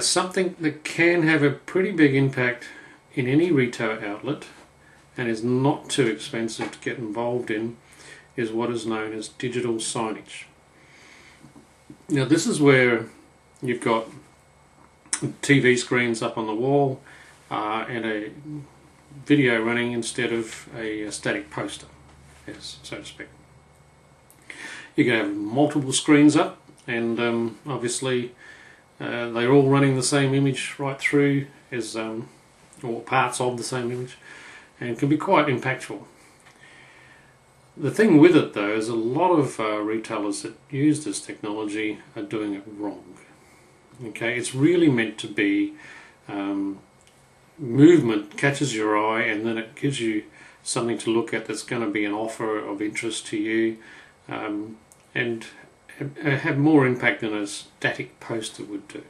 something that can have a pretty big impact in any retail outlet and is not too expensive to get involved in is what is known as digital signage. Now this is where you've got TV screens up on the wall and a video running instead of a static poster, so to speak. You can have multiple screens up, and obviously they're all running the same image right through, as or parts of the same image, and can be quite impactful. The thing with it though is a lot of retailers that use this technology are doing it wrong. Okay, it's really meant to be movement catches your eye, and then it gives you something to look at that's going to be an offer of interest to you, and have more impact than a static poster would do.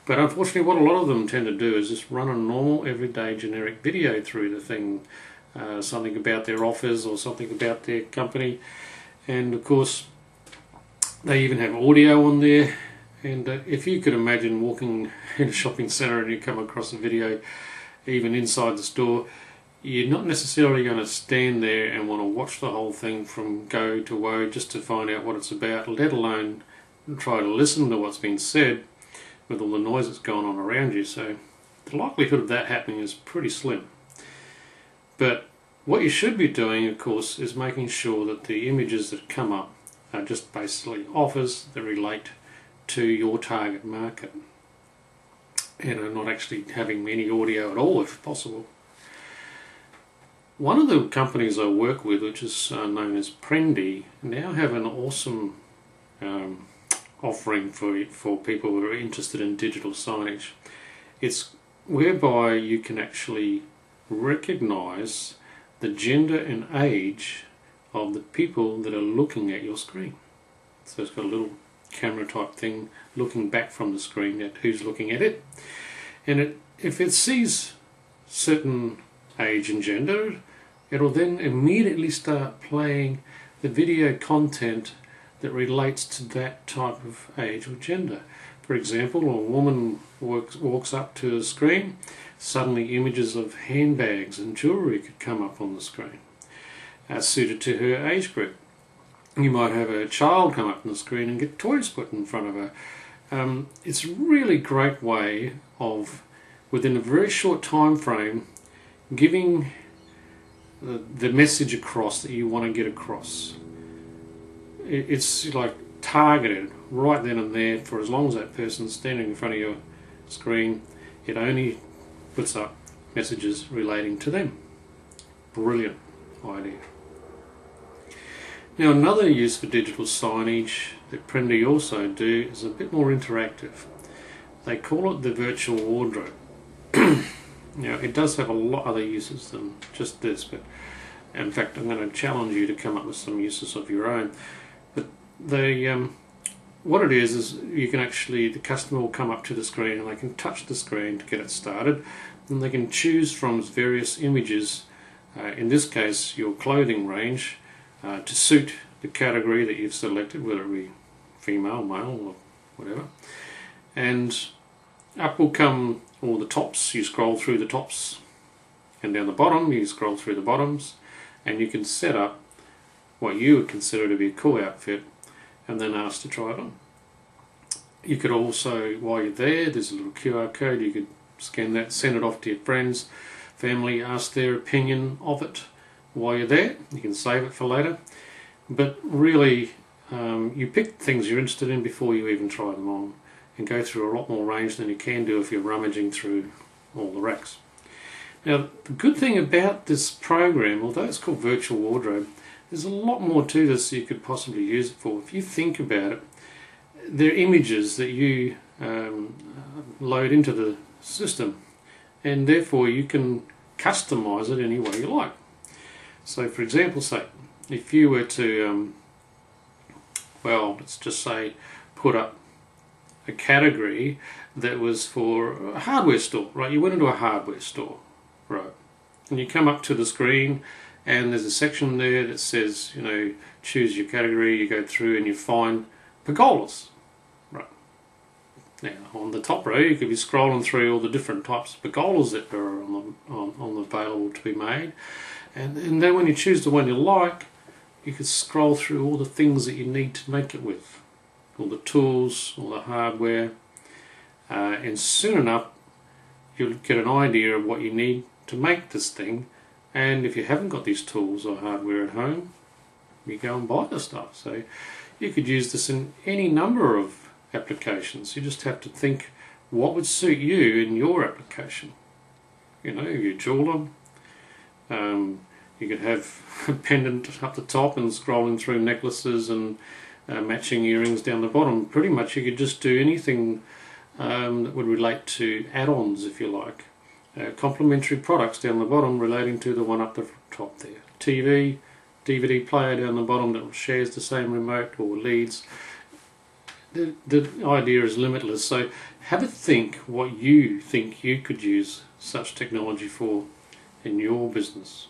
But unfortunately what a lot of them tend to do is just run a normal everyday generic video through the thing, something about their offers or something about their company, and of course they even have audio on there. And if you could imagine walking in a shopping centre and you come across a video even inside the store, you're not necessarily going to stand there and want to watch the whole thing from go to woe just to find out what it's about, let alone try to listen to what's being said with all the noise that's going on around you. So the likelihood of that happening is pretty slim. But what you should be doing, of course, is making sure that the images that come up are just basically offers that relate to your target market, and are not actually having any audio at all if possible. One of the companies I work with, which is known as Prendy, now have an awesome offering for people who are interested in digital signage. It's whereby you can actually recognize the gender and age of the people that are looking at your screen. So it's got a little camera type thing looking back from the screen at who's looking at it, and if it sees certain age and gender, it'll then immediately start playing the video content that relates to that type of age or gender. For example, a woman walks up to a screen, suddenly images of handbags and jewellery could come up on the screen, suited to her age group. You might have a child come up on the screen and get toys put in front of her. It's a really great way of, within a very short time frame, giving the message across that you want to get across. It's like targeted right then and there for as long as that person's standing in front of your screen. It only puts up messages relating to them. Brilliant idea. Now another use for digital signage that Prendy also do is a bit more interactive. They call it the virtual wardrobe. Now it does have a lot other uses than just this, but in fact I'm going to challenge you to come up with some uses of your own. But what it is you can actually, the customer will come up to the screen and they can touch the screen to get it started, and they can choose from various images, in this case your clothing range, to suit the category that you've selected, whether it be female, male or whatever. And up will come all the tops. You scroll through the tops, and down the bottom you scroll through the bottoms, and you can set up what you would consider to be a cool outfit and then ask to try it on. You could also, while you're there's a little QR code, you could scan that, send it off to your friends, family, ask their opinion of it while you're there. You can save it for later, but really you pick things you're interested in before you even try them on, and go through a lot more range than you can do if you're rummaging through all the racks. Now the good thing about this program, although it's called Virtual Wardrobe, there's a lot more to this you could possibly use it for. If you think about it, they're images that you load into the system, and therefore you can customize it any way you like. So for example, say if you were to well, let's just say put up a category that was for a hardware store, right? You went into a hardware store, right, and you come up to the screen and there's a section there that says, you know, choose your category. You go through and you find pergolas, right? Now, on the top row, you could be scrolling through all the different types of pergolas that are on available to be made, and then when you choose the one you like, you could scroll through all the things that you need to make it with, all the tools, all the hardware, and soon enough you'll get an idea of what you need to make this thing. And if you haven't got these tools or hardware at home, you go and buy the stuff. So you could use this in any number of applications. You just have to think what would suit you in your application. You know, you jeweler, you could have a pendant up the top and scrolling through necklaces and matching earrings down the bottom. Pretty much you could just do anything that would relate to add-ons, if you like. Complementary products down the bottom relating to the one up the top there. TV, DVD player down the bottom that shares the same remote, or leads. The idea is limitless, so have a think what you think you could use such technology for in your business.